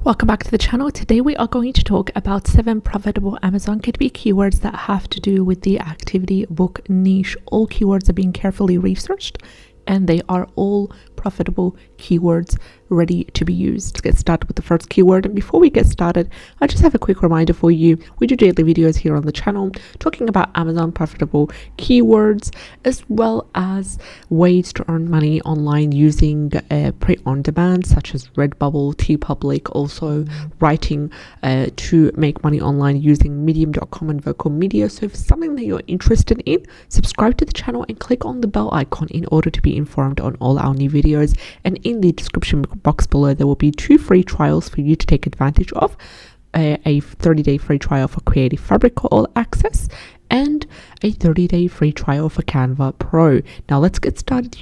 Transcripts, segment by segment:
Welcome back to the channel. Today we are going to talk about 7 profitable Amazon KDP keywords that have to do with the activity book niche. All keywords are being carefully researched and they are all profitable keywords ready to be used. Let's get started with the first keyword. And before we get started, I just have a quick reminder for you. We do daily videos here on the channel talking about Amazon profitable keywords, as well as ways to earn money online using print on demand, such as Redbubble, TeePublic, also writing to make money online using medium.com and vocal media. So if it's something that you're interested in, subscribe to the channel and click on the bell icon in order to be informed on all our new videos. And in the description box below, there will be 2 free trials for you to take advantage of: a 30-day free trial for Creative Fabric All Access and a 30-day free trial for Canva Pro. Now let's get started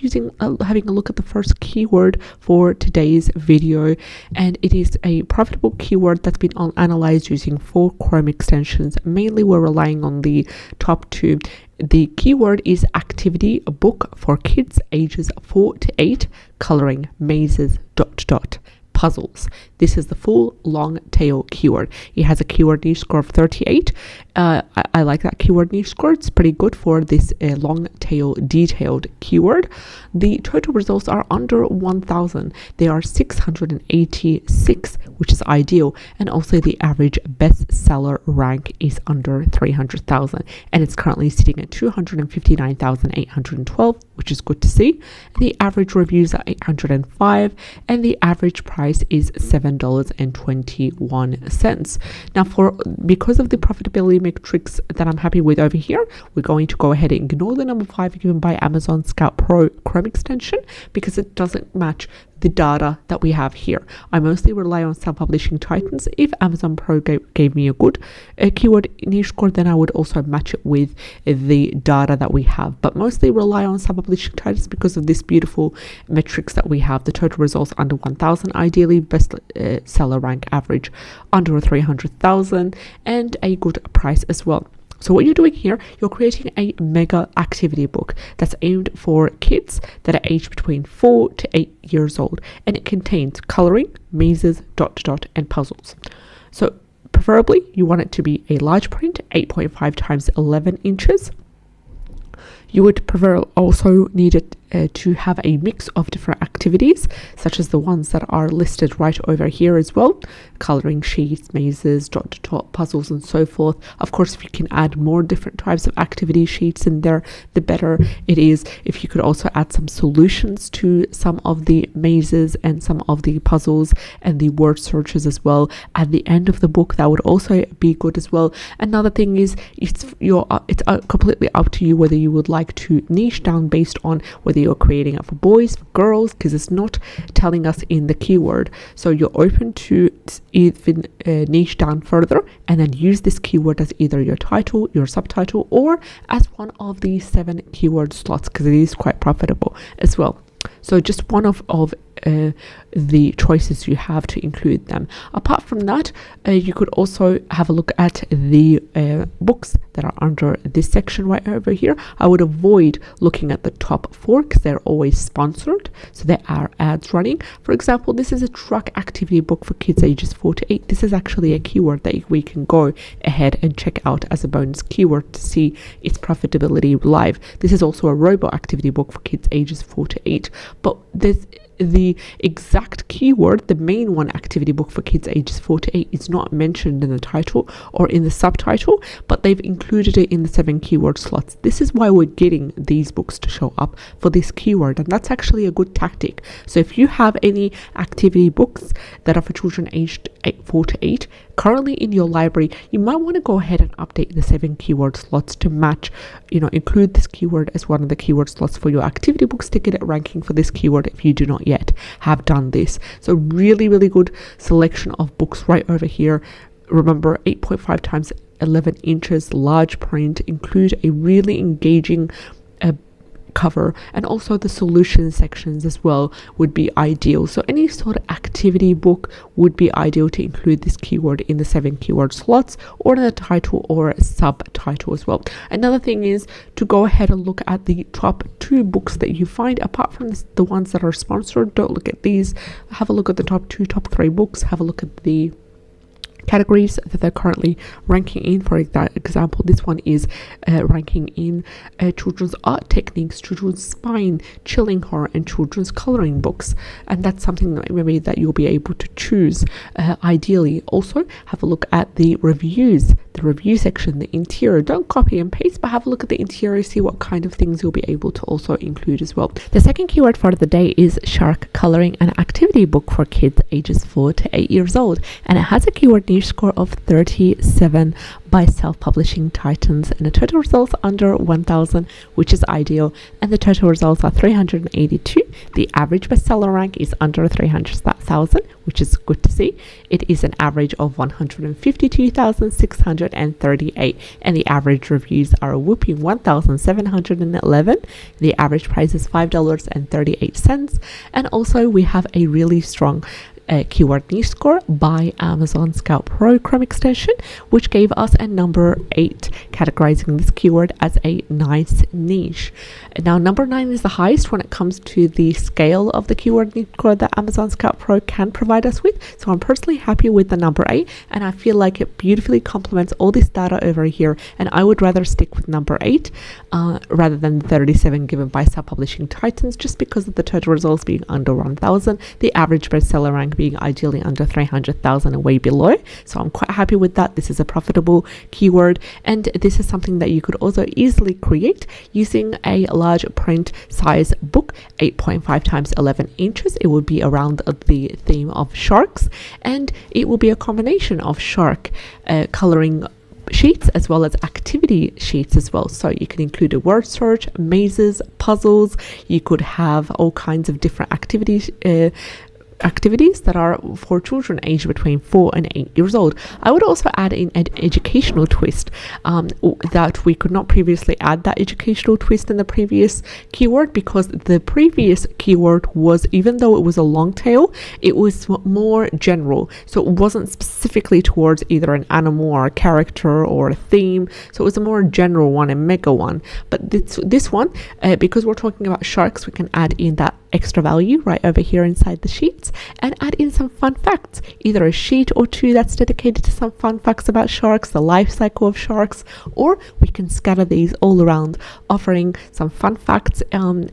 having a look at the first keyword for today's video, and it is a profitable keyword that's been analyzed using 4 Chrome extensions. Mainly we're relying on the top 2. The keyword is activity book for kids ages 4 to 8, coloring, mazes, ... puzzles. This is the full long tail keyword. It has a keyword niche score of 38. I like that keyword niche score. It's pretty good for this long tail detailed keyword. The total results are under 1,000. They are 686, which is ideal. And also the average bestseller rank is under 300,000. And it's currently sitting at 259,812, which is good to see. The average reviews are 805 and the average price is $7.21. Now, because of the profitability metrics that I'm happy with over here, we're going to go ahead and ignore the number 5 given by Amazon Scout Pro Chrome extension because it doesn't match the data that we have here. I mostly rely on self-publishing titans. If Amazon Pro gave me a good keyword niche score, then I would also match it with the data that we have, but mostly rely on self-publishing titans because of this beautiful metrics that we have. The total results under 1,000, ideally best seller rank average under 300,000, and a good price as well. So what you're doing here, you're creating a mega activity book that's aimed for kids that are aged between 4 to 8 years old, and it contains coloring, mazes, ... and puzzles. So preferably you want it to be a large print, 8.5 times 11 inches. You would also need it to have a mix of different activities, such as the ones that are listed right over here as well: coloring sheets, mazes, ... puzzles, and so forth. Of course, if you can add more different types of activity sheets in there, the better it is. If you could also add some solutions to some of the mazes and some of the puzzles and the word searches as well at the end of the book, that would also be good as well. Another thing is it's completely up to you whether you would like to niche down based on whether you're creating it for boys, for girls, because it's not telling us in the keyword. So you're open to even niche down further and then use this keyword as either your title, your subtitle, or as one of the 7 keyword slots, because it is quite profitable as well. So just one of the choices you have to include them. Apart from that, you could also have a look at the books that are under this section right over here. I would avoid looking at the top 4 because they're always sponsored, so there are ads running. For example, this is a truck activity book for kids ages 4 to 8. This is actually a keyword that we can go ahead and check out as a bonus keyword to see its profitability live. This is also a robot activity book for kids ages 4 to 8, but there's the exact keyword, the main one, activity book for kids ages 4 to 8, is not mentioned in the title or in the subtitle, but they've included it in the 7 keyword slots. This is why we're getting these books to show up for this keyword, and that's actually a good tactic. So if you have any activity books that are for children aged 4 to 8 currently in your library, you might want to go ahead and update the 7 keyword slots to match, include this keyword as one of the keyword slots for your activity books to get it ranking for this keyword if you do not yet have done this. So really good selection of books right over here. Remember, 8.5 times 11 inches large print, include a really engaging cover, and also the solution sections as well would be ideal. So any sort of activity book would be ideal to include this keyword in the 7 keyword slots, or in the title or subtitle as well. Another thing is to go ahead and look at the top 2 books that you find, apart from the ones that are sponsored. Don't look at these. Have a look at the top 2, top 3 books. Have a look at the categories that they're currently ranking in. For example, this one is ranking in children's art techniques, children's spine, chilling horror, and children's coloring books, and that's something that maybe that you'll be able to choose ideally. Also, have a look at the reviews, the review section, the interior. Don't copy and paste, but have a look at the interior, see what kind of things you'll be able to also include as well. The second keyword for the day is shark coloring and activity book for kids ages 4 to 8 years old, and it has a keyword niche score of 37 by self-publishing titans, and the total results under 1,000, which is ideal, and the total results are 382. The average bestseller rank is under 300,000, which is good to see. It is an average of 152,638, and the average reviews are a whooping 1,711. The average price is $5.38, and also we have a really strong keyword niche score by Amazon Scout Pro Chrome extension, which gave us a number 8, categorizing this keyword as a nice niche. Now, number 9 is the highest when it comes to the scale of the keyword niche score that Amazon Scout Pro can provide us with. So I'm personally happy with the number 8, and I feel like it beautifully complements all this data over here. And I would rather stick with number 8 rather than 37 given by self-publishing titans, just because of the total results being under 1,000, the average bestseller rank being ideally under 300,000 and way below. So I'm quite happy with that. This is a profitable keyword, and this is something that you could also easily create using a large print size book, 8.5 times 11 inches. It would be around the theme of sharks, and it will be a combination of shark coloring sheets as well as activity sheets as well. So you can include a word search, mazes, puzzles. You could have all kinds of different activities that are for children aged between 4 and 8 years old. I would also add in an educational twist that we could not previously add that educational twist in the previous keyword, because the previous keyword was, even though it was a long tail, it was more general. So it wasn't specifically towards either an animal or a character or a theme. So it was a more general one, a mega one. But this one, because we're talking about sharks, we can add in that extra value right over here inside the sheets and add in some fun facts, either a sheet or 2 that's dedicated to some fun facts about sharks, the life cycle of sharks, or we can scatter these all around, offering some fun facts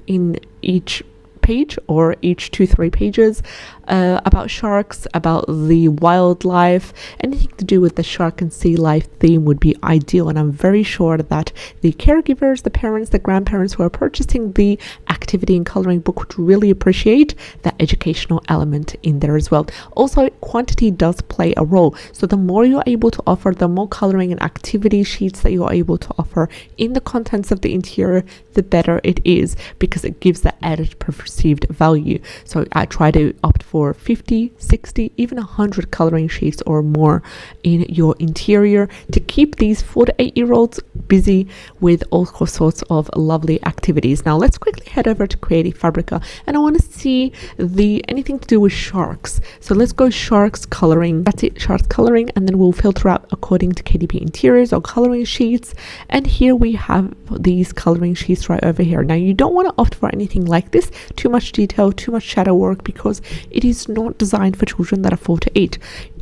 in each page or each 2-3 pages about sharks, about the wildlife. Anything to do with the shark and sea life theme would be ideal, and I'm very sure that the caregivers, the parents, the grandparents who are purchasing the activity and coloring book would really appreciate that educational element in there as well. Also, quantity does play a role, so the more you're able to offer, the more coloring and activity sheets that you're able to offer in the contents of the interior, the better it is, because it gives the added perceived value. So I try to opt for 50, 60, even 100 coloring sheets or more in your interior to keep these 4 to 8 year olds busy with all sorts of lovely activities. Now let's quickly head over to Creative Fabrica, and I want to see anything to do with sharks. So let's go sharks coloring. That's it, sharks coloring, and then we'll filter out according to KDP interiors or coloring sheets. And here we have these coloring sheets right over here. Now you don't want to opt for anything like this, too much detail, too much shadow work, because it is not designed for children that are 4 to 8.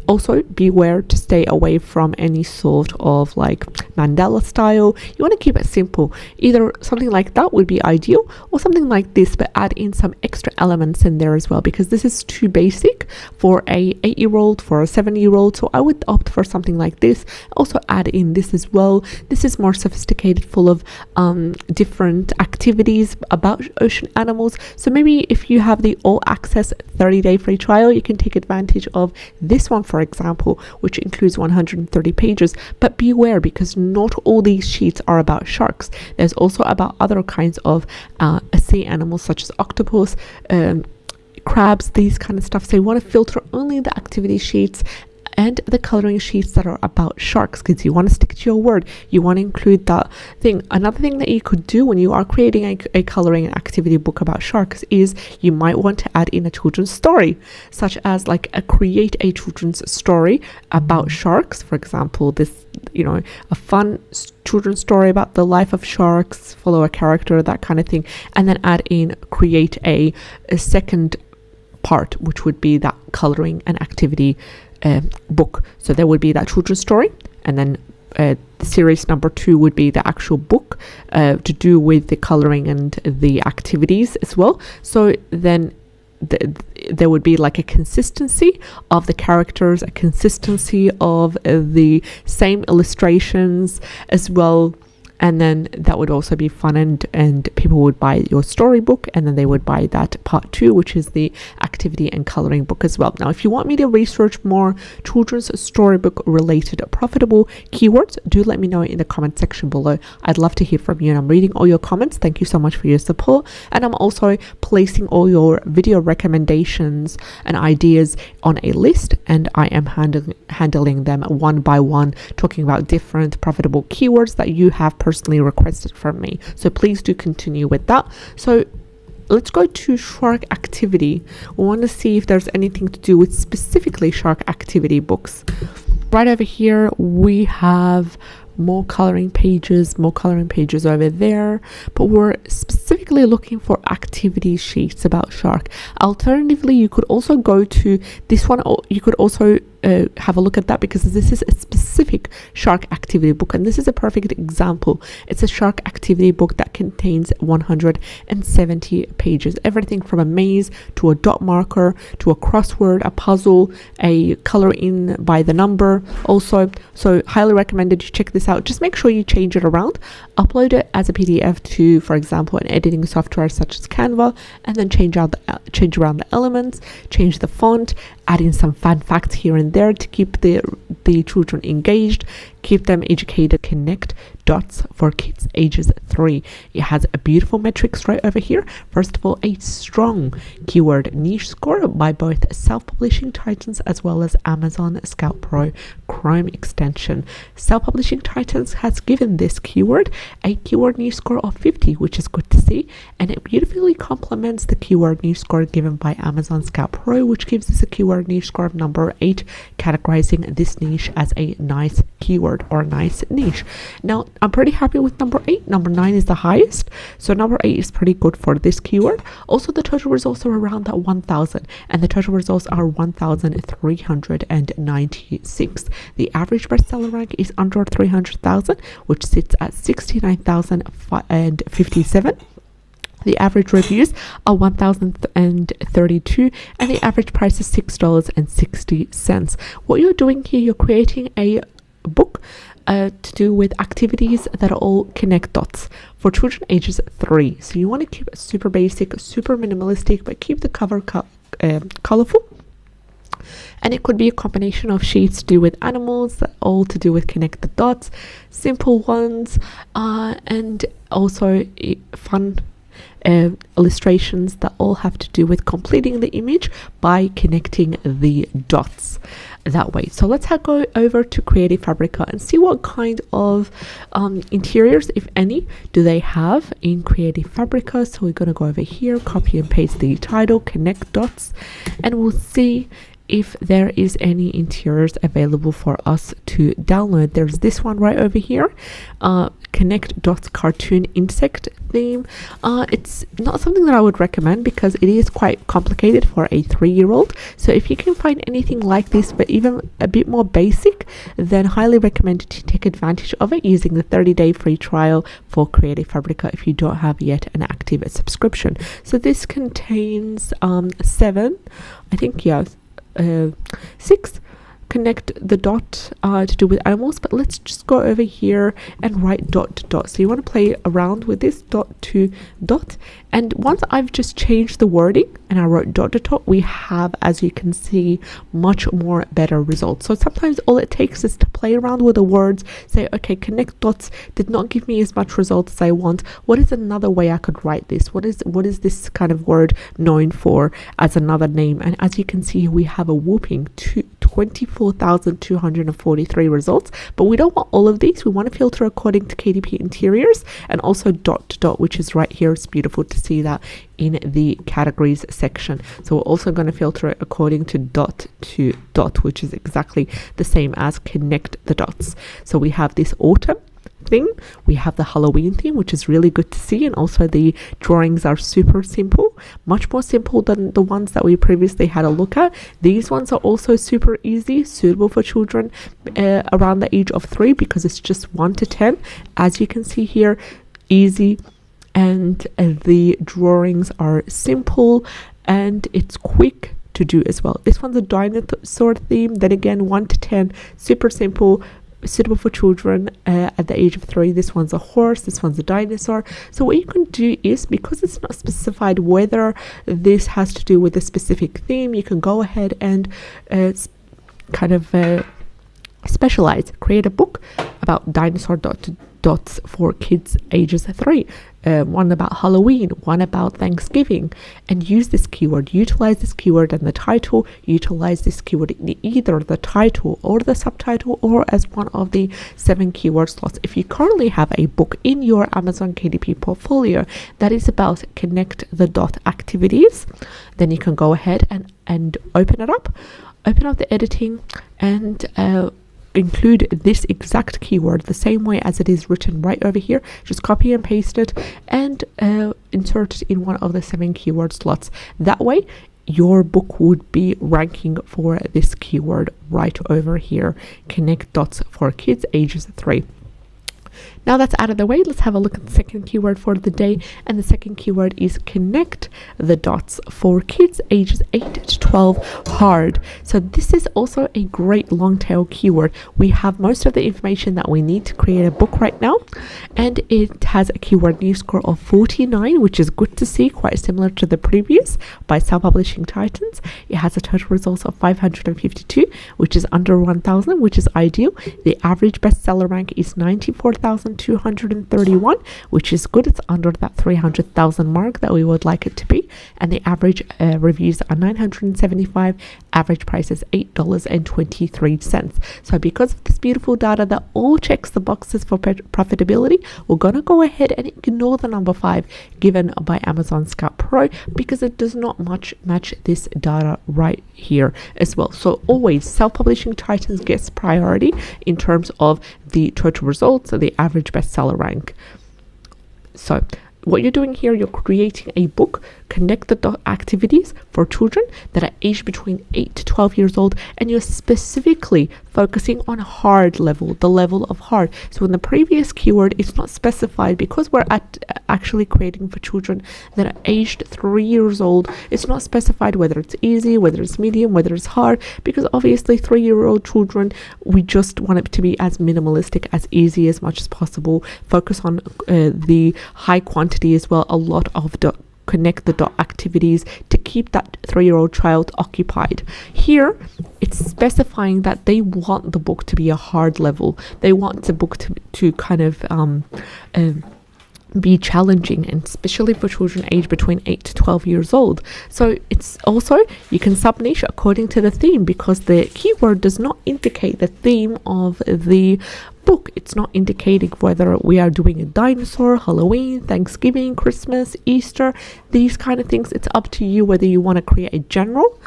Also, beware to stay away from any sort of like mandala style. You want to keep it simple. Either something like that would be ideal, or something like this, but add in some extra elements in there as well, because this is too basic for a 8-year-old, for a 7-year-old. So I would opt for something like this. Also add in this as well. This is more sophisticated, full of different activities about ocean animals. So maybe if you have the all access 30-day free trial, you can take advantage of this one, for example, which includes 130 pages. But beware, because not all these sheets are about sharks. There's also about other kinds of sea animals such as octopus, crabs, these kind of stuff. So you want to filter only the activity sheets and the coloring sheets that are about sharks, because you want to stick to your word. You want to include that thing. Another thing that you could do when you are creating a coloring and activity book about sharks is you might want to add in a children's story, such as like create a children's story about sharks. For example, this, a fun children's story about the life of sharks, follow a character, that kind of thing, and then add in, create a second part, which would be that coloring and activity book. So there would be that children's story, and then series number 2 would be the actual book to do with the coloring and the activities as well. So then there would be like a consistency of the characters, a consistency of the same illustrations as well. And then that would also be fun, and people would buy your storybook, and then they would buy that part 2, which is the activity and coloring book as well. Now, if you want me to research more children's storybook related profitable keywords, do let me know in the comment section below. I'd love to hear from you, and I'm reading all your comments. Thank you so much for your support. And I'm also placing all your video recommendations and ideas on a list, and I am handling them one by one, talking about different profitable keywords that you have personally requested from me. So please do continue with that. So let's go to shark activity. We want to see if there's anything to do with specifically shark activity books. Right over here we have more coloring pages over there, but we're specifically looking for activity sheets about shark. Alternatively, you could also go to this one, or you could also have a look at that, because this is a specific shark activity book, and this is a perfect example. It's a shark activity book that contains 170 pages, everything from a maze to a dot marker to a crossword, a puzzle, a color in by the number also. So highly recommended you check this out. Just make sure you change it around, upload it as a PDF to, for example, an editing software such as Canva, and then change around the elements, change the font, add in some fun facts here and there to keep the children engaged, keep them educated. Connect dots for kids ages 3. It has a beautiful metrics right over here. First of all, a strong keyword niche score by both self-publishing titans as well as Amazon Scout Pro Chrome extension. Self-publishing titans has given this keyword a keyword niche score of 50, which is good to see, and it beautifully complements the keyword niche score given by Amazon Scout Pro, which gives us a keyword niche score of number 8, categorizing this niche as a nice keyword or nice niche. Now, I'm pretty happy with number 8. Number 9 is the highest, so number 8 is pretty good for this keyword. Also, the total results are around that 1,000, and the total results are 1,396. The average bestseller rank is under 300,000, which sits at 69,057. The average reviews are 1,032, and the average price is $6.60. What you're doing here, you're creating a book to do with activities that are all connect dots for children ages 3. So you want to keep it super basic, super minimalistic, but keep the cover colorful. And it could be a combination of sheets to do with animals, that all to do with connect the dots, simple ones, and also fun illustrations that all have to do with completing the image by connecting the dots that way. So let's go over to Creative Fabrica and see what kind of interiors, if any, do they have in Creative Fabrica. So we're going to go over here, copy and paste the title, connect dots, and we'll see if there is any interiors available for us to download. There's this one right over here, connect dots cartoon insect theme. It's not something that I would recommend because it is quite complicated for a 3-year-old. So if you can find anything like this but even a bit more basic, then highly recommend to take advantage of it using the 30-day free trial for Creative Fabrica if you don't have yet an active subscription. So this contains 7, I think, yeah, 6 connect the dot to do with animals, but let's just go over here and write dot to dot. So you want to play around with this dot to dot, and once I've just changed the wording and I wrote dot to dot, we have, as you can see, much more better results. So sometimes all it takes is to play around with the words, say, okay, connect dots did not give me as much results as I want. What is another way I could write this? What is this kind of word known for as another name? And as you can see, we have a whopping 24,243 results, but we don't want all of these. We want to filter according to KDP interiors and also dot to dot, which is right here. It's beautiful to see that in the categories section. So we're also going to filter it according to dot, which is exactly the same as connect the dots. So we have this autumn theme, we have the Halloween theme, which is really good to see, and also the drawings are super simple, much more simple than the ones that we previously had a look at. These ones are also super easy, suitable for children around the age of 3, because it's just 1 to 10, as you can see here, easy, and the drawings are simple and it's quick to do as well. This one's a dinosaur theme, then again 1 to 10, super simple, suitable for children at the age of 3. This one's a horse, this one's a dinosaur. So what you can do is, because it's not specified whether this has to do with a specific theme, you can go ahead and specialize, create a book about dinosaur dots for kids ages 3, one about Halloween, one about Thanksgiving, and use this keyword, utilize this keyword and the title, utilize this keyword in either the title or the subtitle or as one of the 7 keyword slots. If you currently have a book in your Amazon KDP portfolio that is about connect the dot activities, then you can go ahead and open up the editing and include this exact keyword the same way as it is written right over here. Just copy and paste it and insert it in one of the 7 keyword slots. That way your book would be ranking for this keyword right over here, connect dots for kids ages 3. Now that's out of the way, let's have a look at the second keyword for the day, and the second keyword is connect the dots for kids ages 8 to 12 hard. So this is also a great long tail keyword. We have most of the information that we need to create a book right now, and it has a keyword news score of 49, which is good to see, quite similar to the previous by Self-Publishing Titans. It has a total results of 552, which is under 1,000, which is ideal. The average bestseller rank is 94,231, which is good. It's under that 300,000 mark that we would like it to be, and the average reviews are 975. Average price is $8.23. So because of this beautiful data that all checks the boxes for profitability, we're going to go ahead and ignore the number 5 given by Amazon Scout Pro, because it does not match this data right here as well. So always Self-Publishing Titans gets priority in terms of the total results, the average bestseller rank. So what you're doing here, you're creating a book, connect the dot activities for children that are aged between 8 to 12 years old, and you're specifically focusing on hard level, the level of hard. So in the previous keyword, it's not specified, because we're actually creating for children that are aged 3 years old. It's not specified whether it's easy, whether it's medium, whether it's hard, because obviously 3-year-old children, we just want it to be as minimalistic, as easy as much as possible. Focus on the high quantity as well, a lot of connect the dot activities to keep that 3-year-old child occupied. Here it's specifying that they want the book to be a hard level. They want the book to kind of be challenging, and especially for children aged between 8 to 12 years old. So it's also, you can sub-niche according to the theme, because the keyword does not indicate the theme of the book. It's not indicating whether we are doing a dinosaur, Halloween, Thanksgiving, Christmas, Easter, these kind of things. It's up to you whether you want to create a general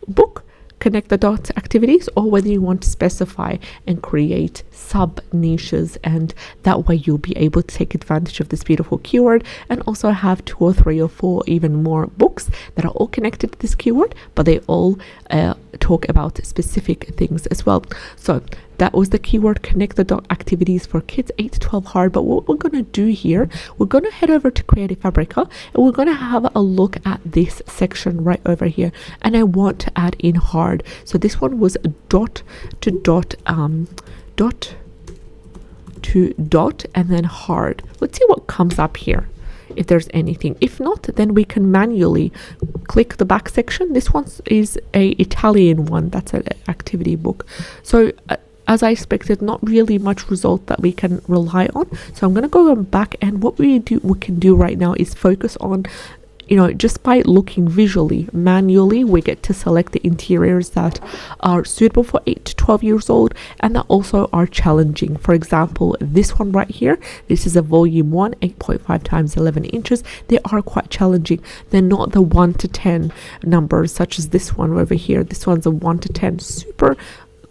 book, connect the dots activities, or whether you want to specify and create sub niches, and that way you'll be able to take advantage of this beautiful keyword and also have 2 or 3 or 4 even more books that are all connected to this keyword, but they all talk about specific things as well. So that was the keyword connect the dot activities for kids 8 to 12 hard. But what we're going to do here, we're going to head over to Creative Fabrica and we're going to have a look at this section right over here, and I want to add in hard. So this one was dot to dot and then hard. Let's see what comes up here, if there's anything. If not, then we can manually click the back section. This one is a Italian one, that's an activity book. So as I expected, not really much result that we can rely on. So I'm going to go back, and what we can do right now is focus on just by looking visually, manually, we get to select the interiors that are suitable for 8 to 12 years old and that also are challenging. For example, this one right here, this is a volume 1, 8.5 times 11 inches. They are quite challenging. They're not the 1 to 10 numbers such as this one over here. This one's a 1 to 10, super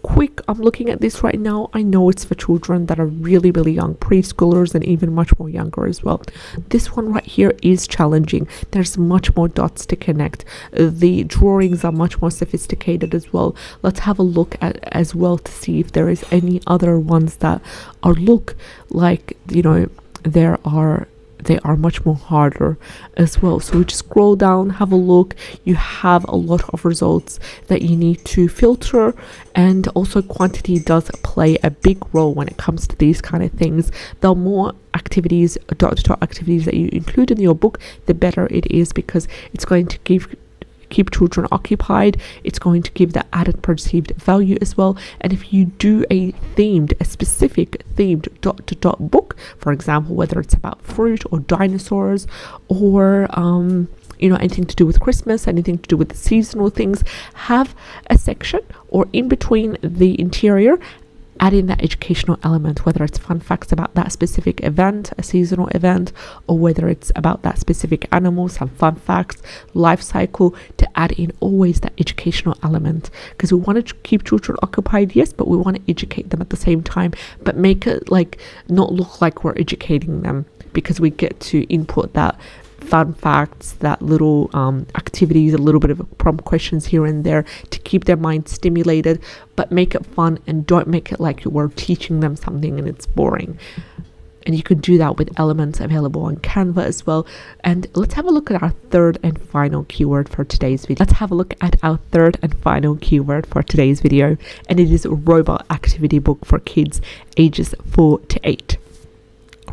quick. I'm looking at this right now. I know it's for children that are really, really young, preschoolers and even much more younger as well. This one right here is challenging. There's much more dots to connect. The drawings are much more sophisticated as well. Let's have a look at as well to see if there is any other ones that are look like, they are much more harder as well. So we just scroll down, have a look. You have a lot of results that you need to filter, and also quantity does play a big role when it comes to these kind of things. The more activities, dot-to-dot activities that you include in your book, the better it is, because it's going to keep children occupied. It's going to give that added perceived value as well. And if you do a specific themed dot-to-dot book, for example, whether it's about fruit or dinosaurs or anything to do with Christmas, anything to do with the seasonal things, have a section or in between the interior, add in that educational element, whether it's fun facts about that specific event, a seasonal event, or whether it's about that specific animal, some fun facts, life cycle, to add in always that educational element, because we want to keep children occupied, yes, but we want to educate them at the same time, but make it not look like we're educating them, because we get to input that fun facts, that little activities, a little bit of prompt questions here and there to keep their mind stimulated, but make it fun and don't make it like you were teaching them something and it's boring. And you could do that with elements available on Canva as well. And let's have a look at our third and final keyword for today's video. And it is a robot activity book for kids ages 4 to 8.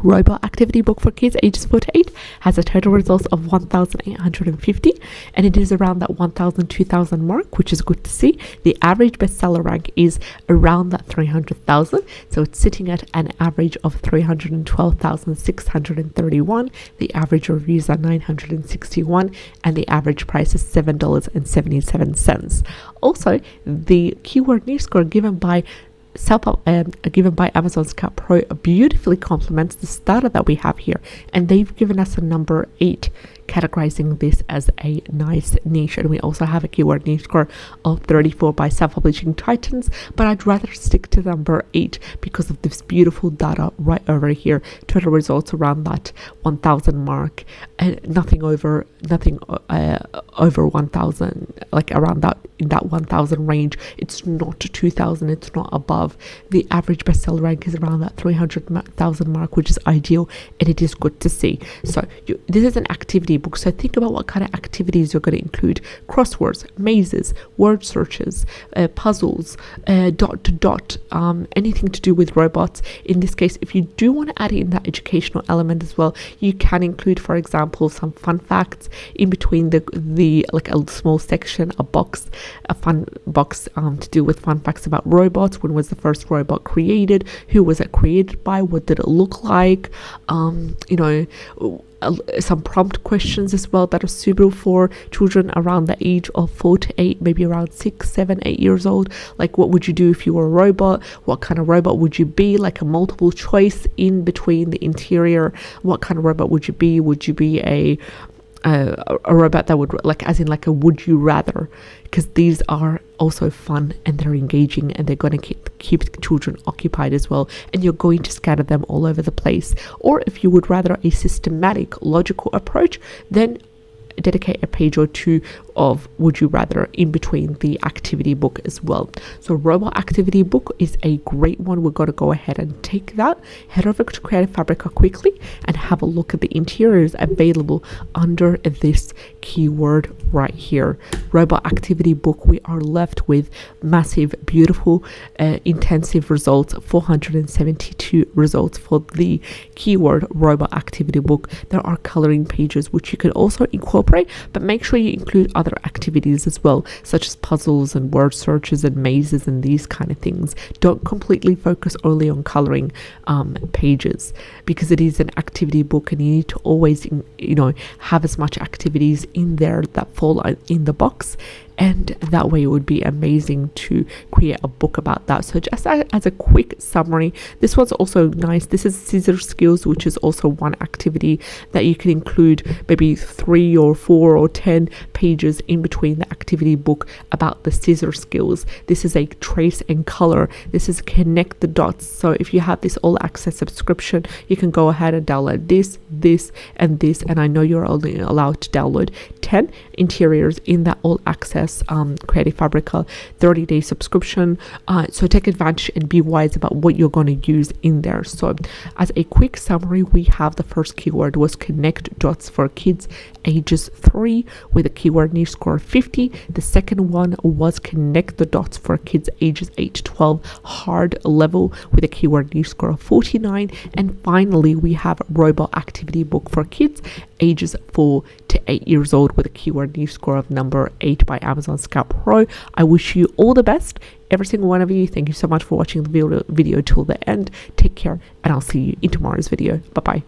Robot activity book for kids ages 4 to 8 has a total results of 1,850, and it is around that 1,000, 2,000 mark, which is good to see. The average bestseller rank is around that 300,000, so it's sitting at an average of 312,631. The average reviews are 961, and the average price is $7.77. Also, the keyword news score given by Amazon Scout Pro beautifully complements the starter that we have here, and they've given us a number 8, categorizing this as a nice niche. And we also have a keyword niche score of 34 by Self-Publishing Titans, but I'd rather stick to number 8 because of this beautiful data right over here. Total results around that 1,000 mark, and nothing over 1,000, like around that, in that 1,000 range. It's not 2,000, it's not above. The average bestseller rank is around that 300,000 mark, which is ideal, and it is good to see. So this is an activity book, so think about what kind of activities you're going to include: crosswords, mazes, word searches, puzzles, dot to dot, anything to do with robots. In this case, if you do want to add in that educational element as well, you can include, for example, some fun facts in between the like a small section, a fun box to do with fun facts about robots. When was the first robot created? Who was it created by? What did it look like? Some prompt questions as well that are suitable for children around the age of 4 to 8, maybe around 6, 7, 8 years old. Like, what would you do if you were a robot? What kind of robot would you be? Like a multiple choice in between the interior. What kind of robot would you be? Would you be a robot that would, like, as in like a would you rather? Because these are also fun and they're engaging, and they're going to keep children occupied as well, and you're going to scatter them all over the place. Or if you would rather a systematic, logical approach, then dedicate a page or two of would you rather in between the activity book as well. So robot activity book is a great one. We're going to go ahead and take that, head over to Creative Fabrica quickly and have a look at the interiors available under this keyword right here. Robot activity book, we are left with massive, beautiful, intensive results, 472 results for the keyword robot activity book. There are coloring pages which you can also incorporate, but make sure you include other other activities as well, such as puzzles and word searches and mazes and these kind of things. Don't completely focus only on coloring pages, because it is an activity book and you need to always, have as much activities in there that fall in the box. And that way it would be amazing to create a book about that. So just as a quick summary, this was also nice. This is scissor skills, which is also one activity that you can include maybe 3 or 4 or 10 pages in between the activity book about the scissor skills. This is a trace and color. This is connect the dots. So if you have this all access subscription, you can go ahead and download this, and this. And I know you're only allowed to download 10 interiors in that all access Creative Fabrica 30-day subscription. So take advantage and be wise about what you're going to use in there. So as a quick summary, we have the first keyword was connect dots for kids ages 3 with a keyword niche score of 50. The second one was connect the dots for kids ages 8 to 12 hard level with a keyword niche score of 49. And finally, we have robot activity book for kids ages 4 to 8 years old with a keyword niche score of number 8 by Amazon Scout Pro. I wish you all the best, every single one of you. Thank you so much for watching the video till the end. Take care, and I'll see you in tomorrow's video. Bye bye.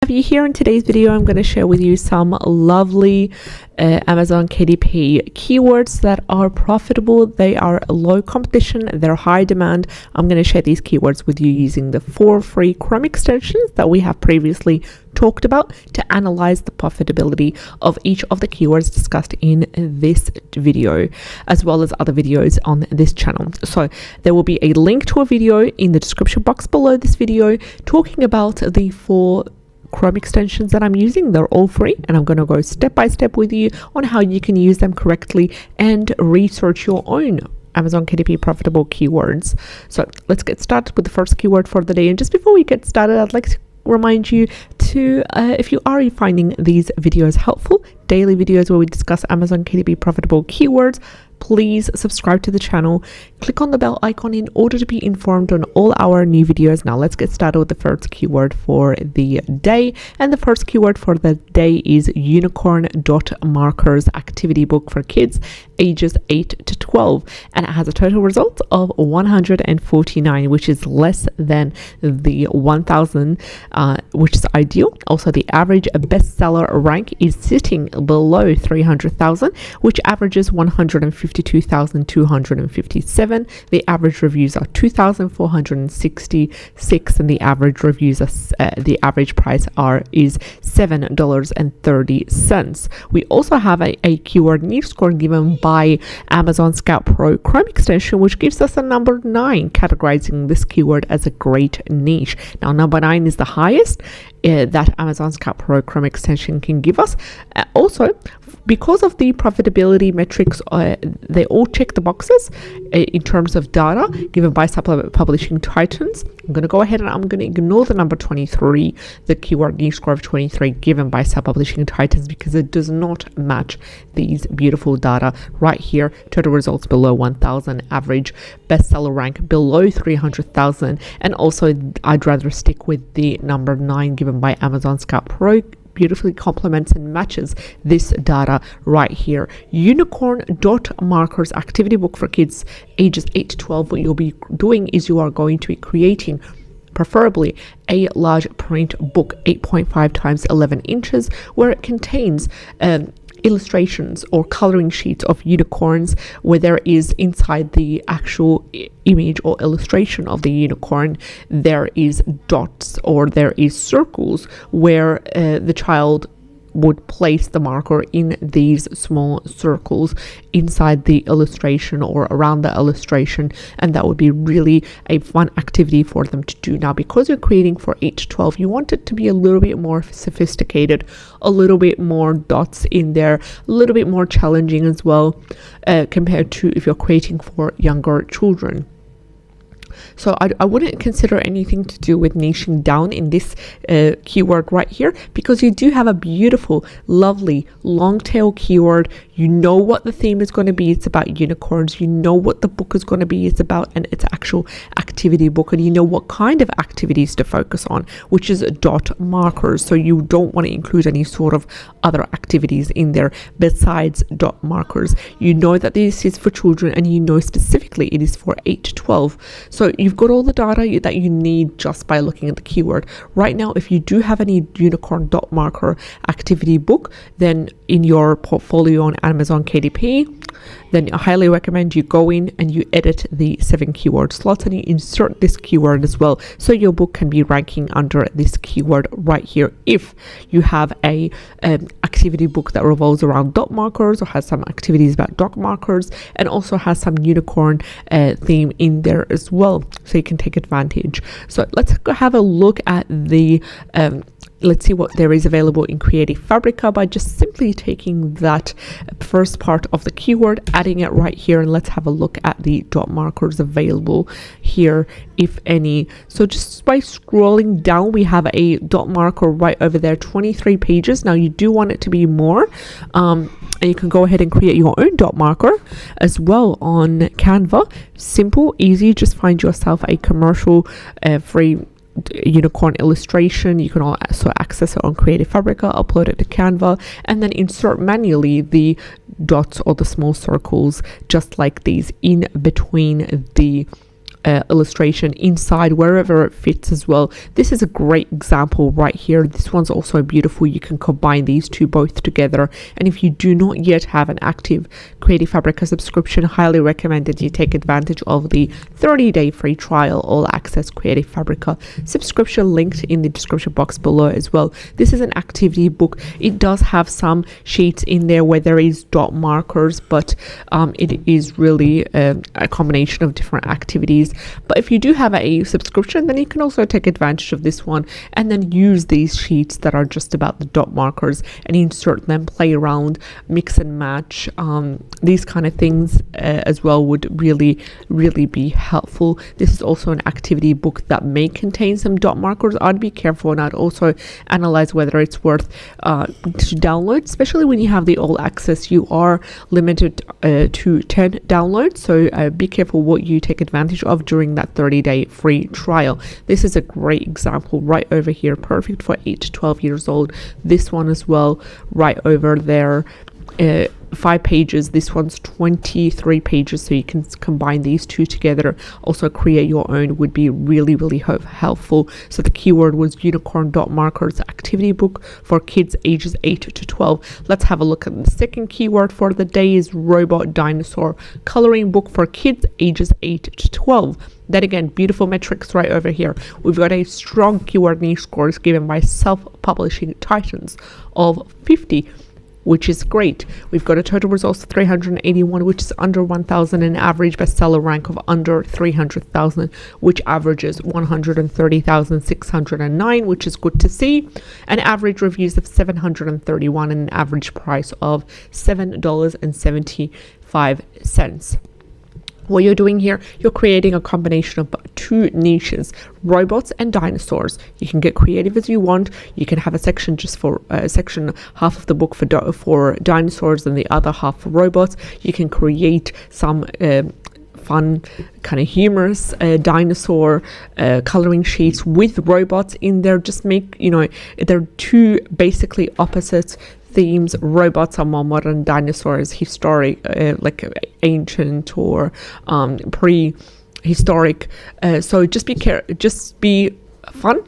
Here in today's video, I'm going to share with you some lovely Amazon KDP keywords that are profitable. They are low competition, they're high demand. I'm going to share these keywords with you using the 4 free Chrome extensions that we have previously talked about to analyze the profitability of each of the keywords discussed in this video, as well as other videos on this channel. So there will be a link to a video in the description box below this video talking about the 4 Chrome extensions that I'm using. They're all free, and I'm going to go step by step with you on how you can use them correctly and research your own Amazon KDP profitable keywords. So let's get started with the first keyword for the day. And just before we get started, I'd like to remind you to, if you are finding these videos helpful, daily videos where we discuss Amazon KDP profitable keywords, please subscribe to the channel, click on the bell icon in order to be informed on all our new videos. Now let's get started with the first keyword for the day. And the first keyword for the day is unicorn dot markers activity book for kids ages 8 to 12, and it has a total result of 149, which is less than the 1000, which is ideal. Also, the average bestseller rank is sitting below 300,000, which averages 152,257. The average reviews are 2,466, and the average reviews are the average price is $7.30. We also have a keyword niche score given by Amazon Scout Pro Chrome extension, which gives us a number 9, categorizing this keyword as a great niche. Now, number 9 is the highest that Amazon Scout Pro Chrome extension can give us. Also, because of the profitability metrics, they all check the boxes in terms of data given by supplement publishing titans. I'm going to go ahead and I'm going to ignore the number 23, the keyword niche score of 23 given by sub-publishing titans, because it does not match these beautiful data right here. Total results below 1,000, average bestseller rank below 300,000, and also I'd rather stick with the number 9 given by Amazon Scout Pro. Beautifully complements and matches this data right here. Unicorn dot markers activity book for kids ages 8 to 12. What you'll be doing is you are going to be creating preferably a large print book, 8.5 times 11 inches, where it contains illustrations or coloring sheets of unicorns, where there is inside the actual image or illustration of the unicorn, there is dots or there is circles where the child would place the marker in these small circles inside the illustration or around the illustration, and that would be really a fun activity for them to do. Now, because you're creating for 8 to 12, you want it to be a little bit more sophisticated, a little bit more dots in there, a little bit more challenging as well, compared to if you're creating for younger children. So I wouldn't consider anything to do with niching down in this keyword right here, because you do have a beautiful, lovely long tail keyword. You know what the theme is going to be. It's about unicorns. You know what the book is going to be. It's about, and its actual activity activity book and you know what kind of activities to focus on, which is dot markers. So you don't want to include any sort of other activities in there besides dot markers. You know that this is for children and you know specifically it is for 8 to 12. So you've got all the data that you need just by looking at the keyword. Right now, if you do have any unicorn dot marker activity book, then in your portfolio on Amazon KDP, then I highly recommend you go in and you edit the 7 keyword slots and you insert this keyword as well, so your book can be ranking under this keyword right here. If you have a activity book that revolves around dot markers or has some activities about dot markers and also has some unicorn theme in there as well, so you can take advantage. So let's go have a look at the let's see what there is available in Creative Fabrica by just simply taking that first part of the keyword, adding it right here, and let's have a look at the dot markers available here, if any. So just by scrolling down, we have a dot marker right over there, 23 pages. Now you do want it to be more, and you can go ahead and create your own dot marker as well on Canva. Simple, easy, just find yourself a commercial free unicorn illustration. You can also access it on Creative Fabrica, upload it to Canva, and then insert manually the dots or the small circles just like these in between the illustration, inside, wherever it fits as well. This is a great example right here. This one's also beautiful. You can combine these two both together. And if you do not yet have an active Creative Fabrica subscription, highly recommend that you take advantage of the 30-day free trial all access Creative Fabrica subscription, linked in the description box below as well. This is an activity book. It does have some sheets in there where there is dot markers, but it is really a combination of different activities. But if you do have a subscription, then you can also take advantage of this one and then use these sheets that are just about the dot markers and insert them, play around, mix and match. These kind of things as well would really be helpful. This is also an activity book that may contain some dot markers. I'd be careful, and I'd also analyze whether it's worth to download, especially when you have the all access. You are limited to 10 downloads, so be careful what you take advantage of during that 30-day free trial. This is a great example right over here, perfect for 8 to 12 years old. This one as well right over there, 5 pages. This one's 23 pages, so you can combine these two together. Also create your own would be really helpful. So the keyword was unicorn dot markers activity book for kids ages 8 to 12. Let's have a look at the second keyword for the day is robot dinosaur coloring book for kids ages 8 to 12. Then again, beautiful metrics right over here. We've got a strong keyword niche scores given by self-publishing titans of 50, which is great. We've got a total results of 381, which is under 1,000, an average bestseller rank of under 300,000, which averages 130,609, which is good to see. An average reviews of 731 and an average price of $7.75. What you're doing here, you're creating a combination of two niches, robots and dinosaurs. You can get creative as you want. You can have a section just for half of the book for dinosaurs and the other half for robots. You can create some fun, kind of humorous dinosaur coloring sheets with robots in there. Just make, they're two basically opposite themes. Robots are more modern, dinosaurs historic, like ancient or prehistoric. So just be fun,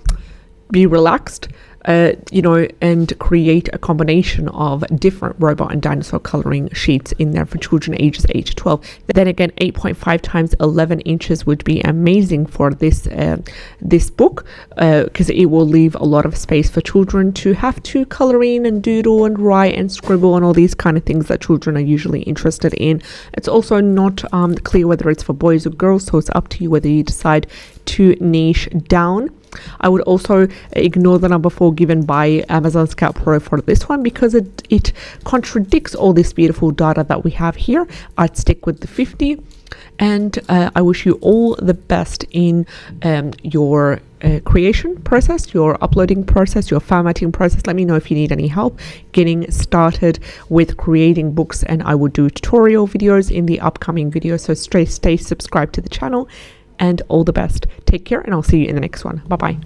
be relaxed, and create a combination of different robot and dinosaur coloring sheets in there for children ages 8 to 12. Then again, 8.5 times 11 inches would be amazing for this book, because it will leave a lot of space for children to have to color in and doodle and write and scribble and all these kind of things that children are usually interested in. It's also not clear whether it's for boys or girls, so it's up to you whether you decide to niche down. I would also ignore the number 4 given by Amazon Scout Pro for this one, because it contradicts all this beautiful data that we have here. I'd stick with the 50, and I wish you all the best in your creation process, your uploading process, your formatting process. Let me know if you need any help getting started with creating books, and I will do tutorial videos in the upcoming videos, so stay subscribed to the channel. and all the best. Take care, and I'll see you in the next one. Bye bye.